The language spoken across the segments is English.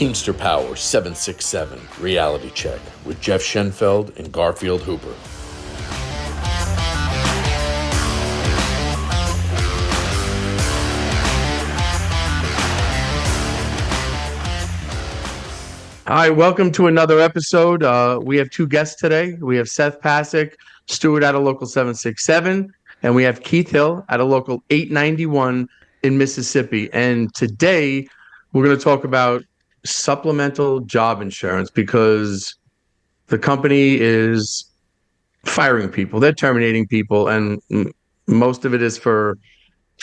Teamster Power 767 Reality Check with Jeff Schenfeld and Garfield Hooper. Hi, welcome to another episode. We have two guests today. We have Seth Pasick, Stewart at a local 767, and we have Keith Hill at a local 891 in Mississippi. And today we're going to talk about supplemental job insurance because the company is firing people. They're terminating people, and most of it is for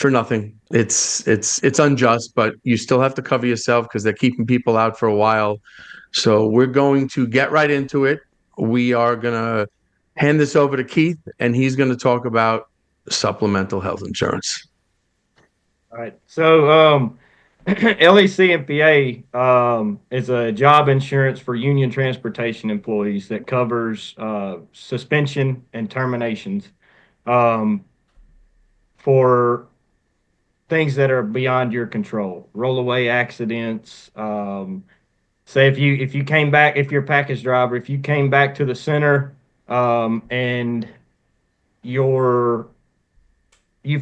nothing. It's unjust, but you still have to cover yourself because they're keeping people out for a while. So we're going to get right into it. We are going to hand this over to Keith, and he's going to talk about supplemental health insurance. All right. So LECMPA is a job insurance for union transportation employees that covers suspension and terminations for things that are beyond your control. Rollaway accidents. Say if you came back, if you're a package driver, if you came back to the center and you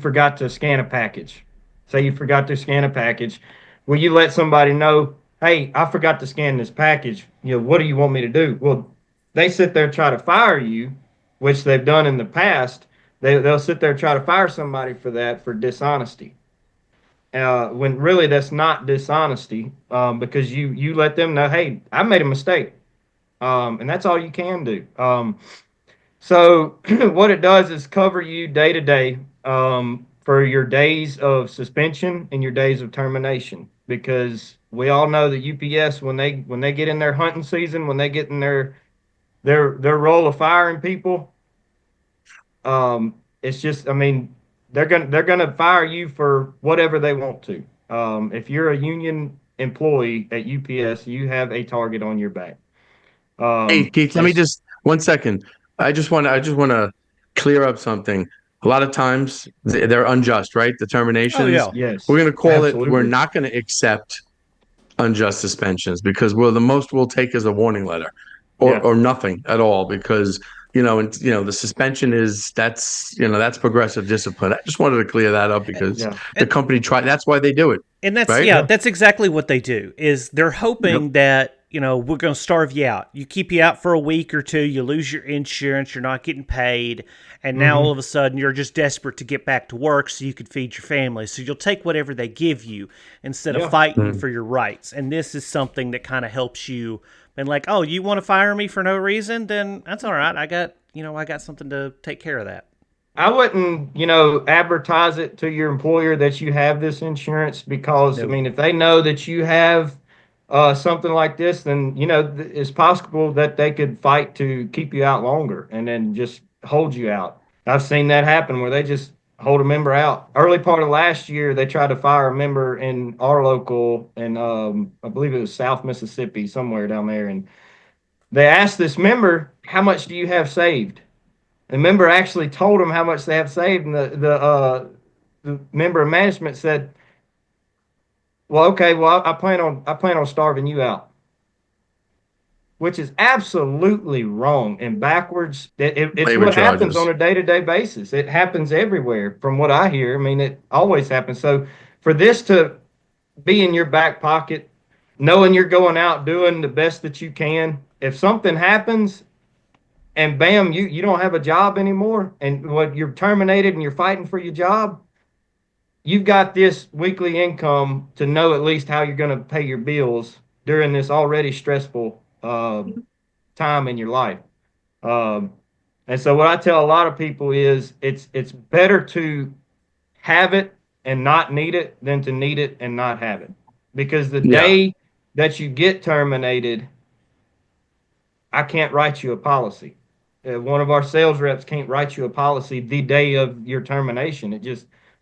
forgot to scan a package. Say you forgot to scan a package. Will you let somebody know, hey, I forgot to scan this package. What do you want me to do? Well, they sit there and try to fire you, which they've done in the past. They'll sit there and try to fire somebody for that, for dishonesty. When really that's not dishonesty, because you let them know, hey, I made a mistake. And that's all you can do. So what it does is cover you day to day for your days of suspension and your days of termination, because we all know that UPS, when they get in their hunting season, when they get in their role of firing people, it's just, I mean, they're gonna fire you for whatever they want to. If you're a union employee at UPS, you have a target on your back. Hey, Keith, let me just 1 second. I just want to clear up something. A lot of times they're unjust, right? The terminations. Oh, yeah. Yes, We're going to call absolutely. it. We're not going to accept unjust suspensions because the most we'll take is a warning letter, or nothing at all, because the suspension that's progressive discipline. I just wanted to clear that up because the company tried. That's why they do it. And that's right? That's exactly what they do. Is they're hoping that we're going to starve you out. You keep you out for a week or two, you lose your insurance, you're not getting paid, and now all of a sudden you're just desperate to get back to work so you could feed your family. So you'll take whatever they give you instead of fighting for your rights. And this is something that kind of helps you. And like, oh, you want to fire me for no reason? Then that's all right. I got something to take care of that. I wouldn't, advertise it to your employer that you have this insurance because, I mean, if they know that you have something like this, then, it's possible that they could fight to keep you out longer and then just hold you out. I've seen that happen where they just hold a member out. Early part of last year, they tried to fire a member in our local, and I believe it was South Mississippi, somewhere down there. And they asked this member, how much do you have saved? The member actually told them how much they have saved, and the member of management said, "Well, okay, well, I plan on starving you out," which is absolutely wrong and backwards. It's what happens on a day-to-day basis. It happens everywhere, from what I hear. I mean, it always happens. So for this to be in your back pocket, knowing you're going out doing the best that you can, if something happens, and bam, you don't have a job anymore, and what you're terminated and you're fighting for your job, you've got this weekly income to know at least how you're going to pay your bills during this already stressful time in your life. And so what I tell a lot of people is it's better to have it and not need it than to need it and not have it. Because the day that you get terminated, I can't write you a policy. One of our sales reps can't write you a policy the day of your termination.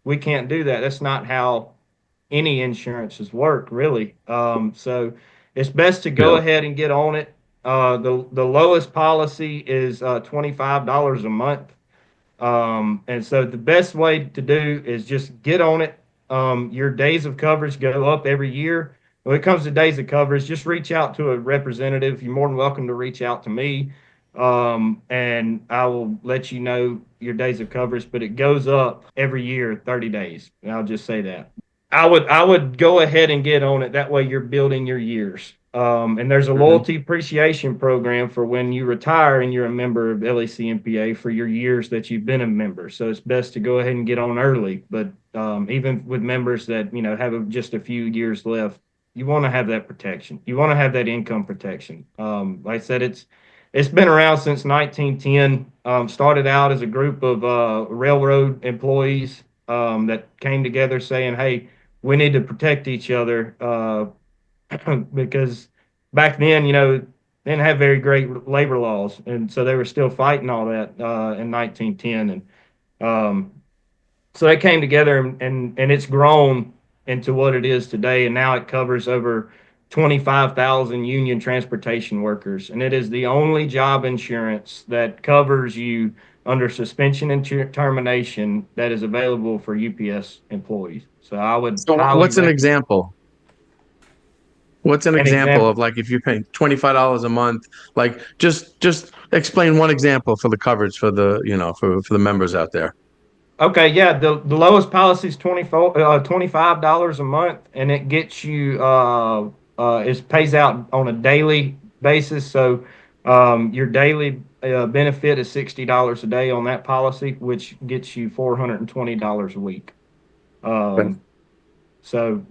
We can't do that. That's not how any insurances work, really. So it's best to go ahead and get on it. The lowest policy is $25 a month. And so the best way to do is just get on it. Your days of coverage go up every year. when it comes to days of coverage, just reach out to a representative. You're more than welcome to reach out to me, and I will let you know your days of coverage. But it goes up every year, 30 days. And I'll just say that. I would go ahead and get on it. That way, you're building your years. And there's a Mhm. loyalty appreciation program for when you retire and you're a member of LECMPA for your years that you've been a member. So it's best to go ahead and get on early. But even with members that have just a few years left, you want to have that protection. You want to have that income protection. Like I said, it's been around since 1910. Started out as a group of railroad employees that came together saying, "Hey, we need to protect each other because back then, they didn't have very great labor laws, and so they were still fighting all that in 1910, and um, so they came together, and it's grown into what it is today, and now it covers over 25,000 union transportation workers, and it is the only job insurance that covers you under suspension and termination that is available for UPS employees. So I would So highly what's an recommend example? What's an an example example. of, like, if you're paying $25 a month, like, just explain one example for the coverage for the, for the members out there. Okay, yeah, the lowest policy is $25 a month, and it gets you it pays out on a daily basis. So your daily benefit is $60 a day on that policy, which gets you $420 a week. Okay. Um, so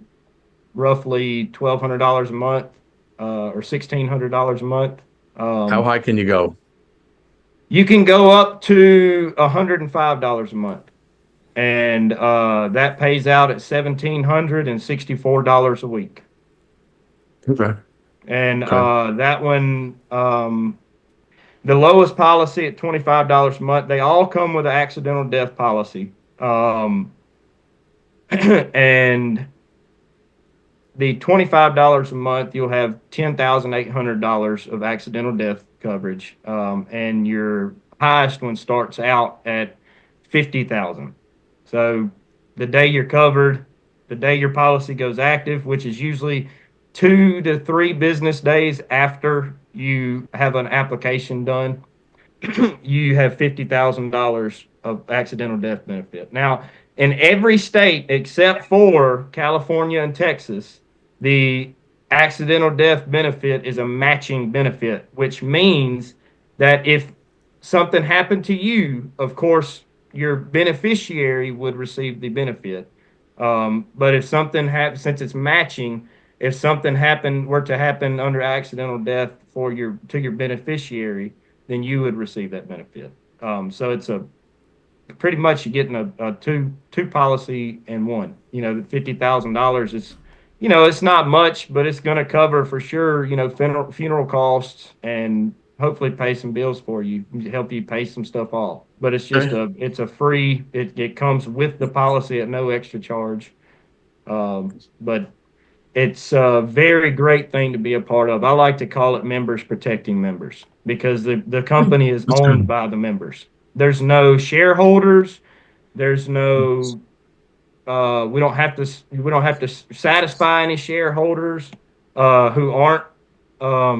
roughly $1,200 a month, or $1,600 a month. How Um, high can you go? you can go up to $105 a month, and that pays out at $1,764 a week. Okay. And Okay. that one, the lowest policy at $25 a month. They all come with an accidental death policy, and the $25 a month, you'll have $10,800 of accidental death coverage, and your highest one starts out at 50,000. So the day you're covered, the day your policy goes active, which is usually 2 to 3 business days after you have an application done, you have $50,000 of accidental death benefit. Now, in every state except for California and Texas, the accidental death benefit is a matching benefit, which means that if something happened to you, of course, your beneficiary would receive the benefit. But if something happened, since it's matching, if something were to happen under accidental death to your beneficiary, then you would receive that benefit. So it's a pretty much you're getting a two policy in one. $50,000 is, it's not much, but it's going to cover for sure. Funeral costs and hopefully pay some bills for you, help you pay some stuff off. But Okay. it's a free. It comes with the policy at no extra charge. But it's a very great thing to be a part of. I like to call it members protecting members because the company is That's owned good. by the members. There's no shareholders. There's no we don't have to satisfy any shareholders who aren't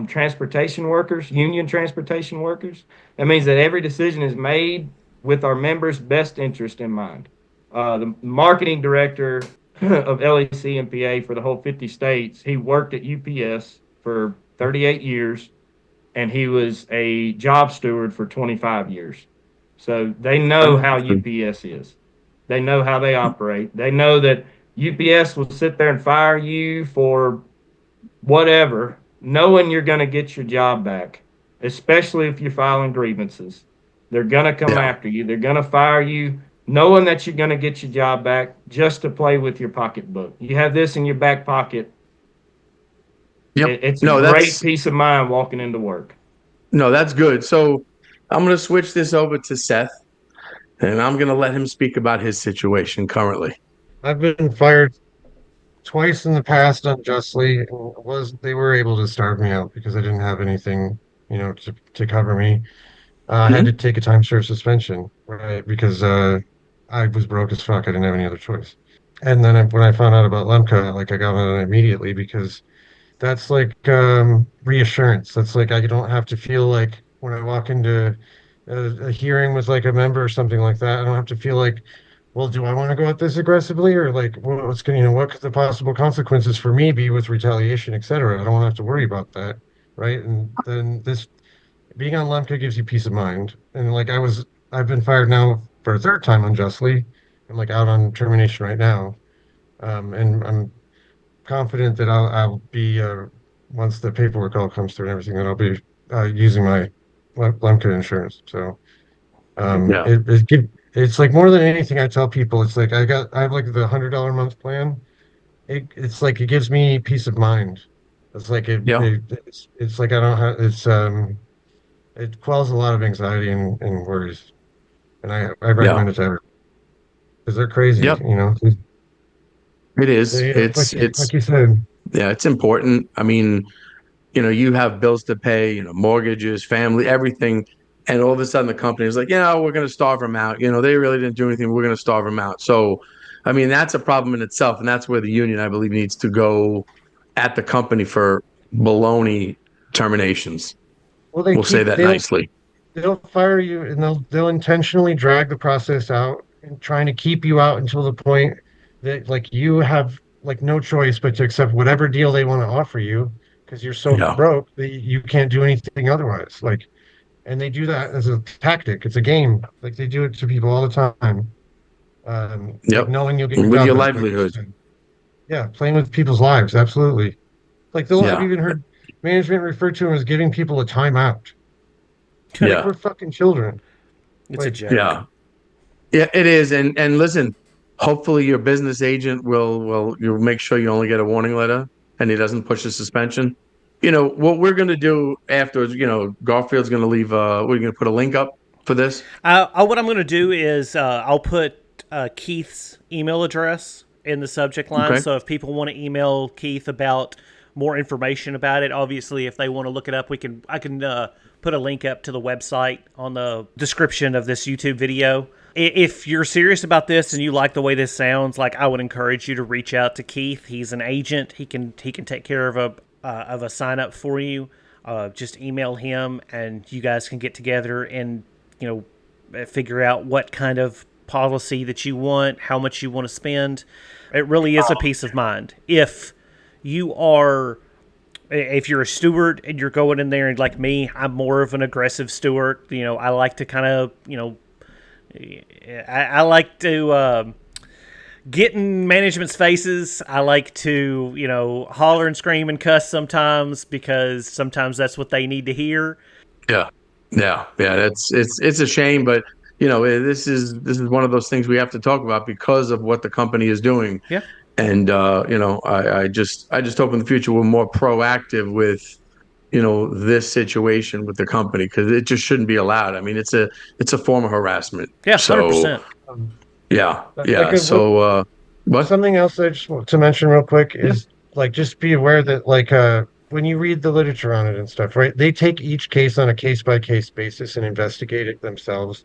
transportation workers, union transportation workers. That means that every decision is made with our members' best interest in mind. The marketing director of LECMPA for the whole 50 states, he worked at UPS for 38 years, and he was a job steward for 25 years. So they know how That's good. UPS is. They know how they operate. They know that UPS will sit there and fire you for whatever, knowing you're going to get your job back, especially if you're filing grievances. They're going to come Yeah. after you. They're going to fire you, knowing that you're going to get your job back just to play with your pocketbook. You have this in your back pocket. Yep. It's a No, great that's peace of mind walking into work. no, that's good. So I'm going to switch this over to Seth, and I'm going to let him speak about his situation currently. I've been fired twice in the past unjustly. And they were able to starve me out because I didn't have anything, to cover me. I had to Mhm. take a time served suspension, right? Because I was broke as fuck. I didn't have any other choice. And then when I found out about LEMCA, like I got on it immediately because that's like reassurance. That's like I don't have to feel like when I walk into a hearing with like a member or something like that, I don't have to feel like, well, do I want to go at this aggressively or like what's going, what could the possible consequences for me be with retaliation, et cetera? I don't want to have to worry about that, right? And then this being on LEMCA gives you peace of mind. And like I've been fired now for a third time unjustly. I'm like out on termination right now. And I'm confident that I'll be once the paperwork all comes through and everything, that I'll be using my Lemke insurance. So Yeah. it's like more than anything I tell people, it's like I have like the $100 a month plan. It's like it gives me peace of mind. It's like Yeah. it's like I don't have it quells a lot of anxiety and worries. And I Yeah. recommend it to everyone because they're crazy, Yep. It is. Like you said. Yeah, it's important. I mean, you have bills to pay, mortgages, family, everything. And all of a sudden the company is like, we're going to starve them out. They really didn't do anything. We're going to starve them out. So, I mean, that's a problem in itself. And that's where the union, I believe, needs to go at the company for baloney terminations. Well, We'll say that nicely. they'll fire you and they'll intentionally drag the process out and trying to keep you out until the point that like you have like no choice but to accept whatever deal they want to offer you because you're so Yeah. broke that you can't do anything otherwise. Like, and they do that as a tactic. It's a game. Like they do it to people all the time. Like Yep. knowing you'll get your With job your back, like you livelihood. said. Yeah, playing with people's lives. Absolutely. Like I've Yeah. even heard management refer to them as giving people a timeout. Like Yeah. we're fucking children. It's a Like, joke. Yeah. Yeah, it is. And listen, hopefully your business agent will you'll make sure you only get a warning letter and he doesn't push a suspension. What we're gonna do afterwards, Garfield's gonna leave we're gonna put a link up for this. What I'm going to do is I'll put Keith's email address in the subject line. Okay. So if people want to email Keith about more information about it, obviously, if they want to look it up, I can put a link up to the website on the description of this YouTube video. If you're serious about this and you like the way this sounds, like I would encourage you to reach out to Keith. He's an agent. He can take care of a sign up for you. Just email him, and you guys can get together and figure out what kind of policy that you want, how much you want to spend. It really is a peace of mind. If you're a steward and you're going in there and like me, I'm more of an aggressive steward. I like to kind of, I like to get in management's faces. I like to, holler and scream and cuss sometimes because sometimes that's what they need to hear. Yeah. Yeah. It's a shame, but this is one of those things we have to talk about because of what the company is doing. Yeah. And I just hope in the future we're more proactive with this situation with the company because it just shouldn't be allowed. I mean, it's a form of harassment. Yeah, So 100%. yeah, like yeah. So what? something else I just want to mention real quick is like just be aware that like when you read the literature on it and stuff, right? They take each case on a case by case basis and investigate it themselves.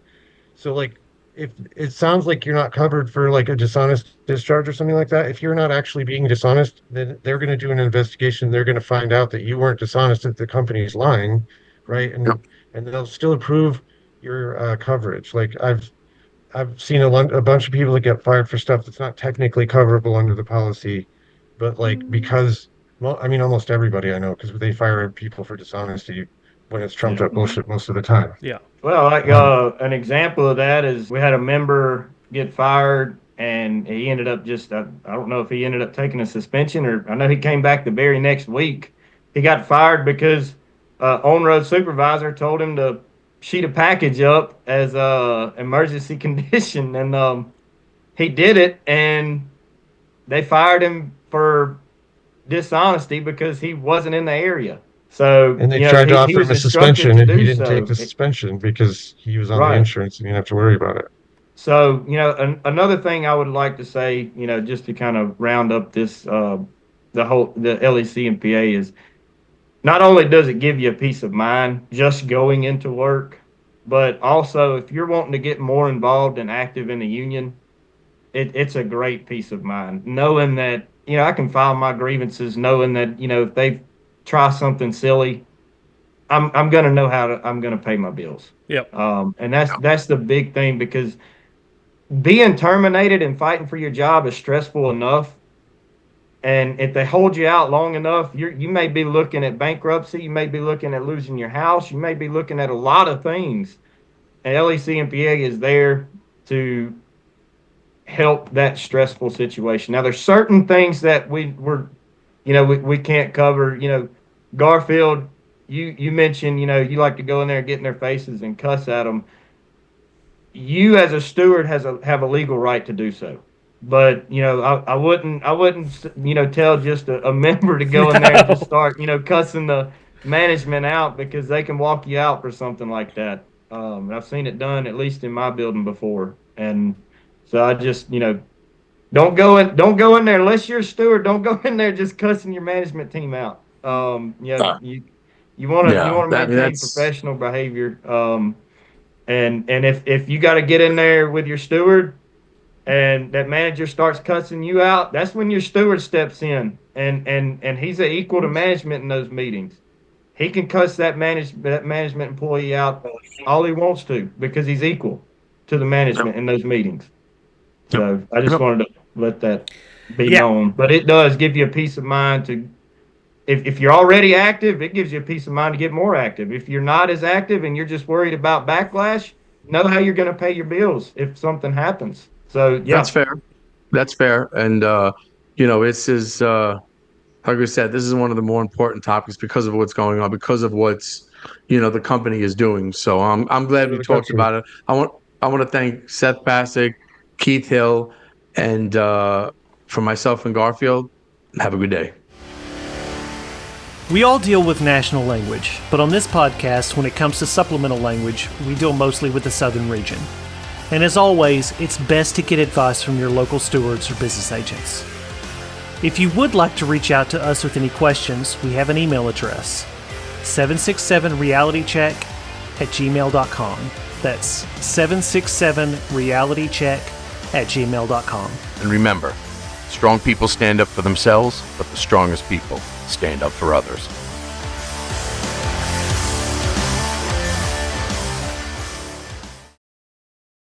So like if it sounds like you're not covered for like a dishonest discharge or something like that, if you're not actually being dishonest, then they're going to do an investigation. They're going to find out that you weren't dishonest, that the company's lying, right? And they'll still approve your coverage. Like I've seen a bunch of people that get fired for stuff that's not technically coverable under the policy, but like because well, I mean almost everybody I know because they fire people for dishonesty when it's trumped up bullshit most of the time. Yeah. Well, like Um, an example of that is we had a member get fired, and he ended up just I don't know if he ended up taking a suspension or I know he came back the very next week. He got fired because on-road supervisor told him to sheet a package up as a emergency condition, and he did it, and they fired him for dishonesty because he wasn't in the area. So, and they tried to he offer was him a instructed suspension, to and he do didn't take so. the suspension because he was on the Right. insurance and you didn't have to worry about it. So, another thing I would like to say, just to kind of round up this, the LECMPA is not only does it give you a peace of mind just going into work, but also if you're wanting to get more involved and active in the union, it's a great peace of mind knowing that, I can file my grievances, knowing that, if they try something silly, I'm going to know I'm going to pay my bills. Yep. And that's the big thing, because being terminated and fighting for your job is stressful enough. And if they hold you out long enough, you may be looking at bankruptcy. You may be looking at losing your house. You may be looking at a lot of things. And LECMPA is there to help that stressful situation. Now, there's certain things that we can't cover. Garfield, you mentioned, you like to go in there and get in their faces and cuss at them. You as a steward have a legal right to do so. But I wouldn't tell just a member to go in there and just start cussing the management out, because they can walk you out for something like that. I've seen it done, at least in my building, before. And so I just don't go in there unless you're a steward. Don't go in there just cussing your management team out. You want to maintain that's professional behavior. And if you got to get in there with your steward and that manager starts cussing you out, that's when your steward steps in, and he's an equal to management in those meetings. He can cuss that management employee out all he wants to, because he's equal to the management in those meetings. So I just wanted to let that be known. But it does give you a peace of mind to, if you're already active, it gives you a peace of mind to get more active. If you're not as active and you're just worried about backlash, know how you're going to pay your bills if something happens. So That's fair. That's fair. And this is like we said, this is one of the more important topics because of what's going on, because of what's the company is doing. So I'm glad we talked about it. I want to thank Seth Bassick, Keith Hill, and for myself and Garfield. Have a good day. We all deal with national language, but on this podcast, when it comes to supplemental language, we deal mostly with the southern region. And as always, it's best to get advice from your local stewards or business agents. If you would like to reach out to us with any questions, we have an email address, 767realitycheck@gmail.com. That's 767realitycheck@gmail.com. And remember, strong people stand up for themselves, but the strongest people stand up for others.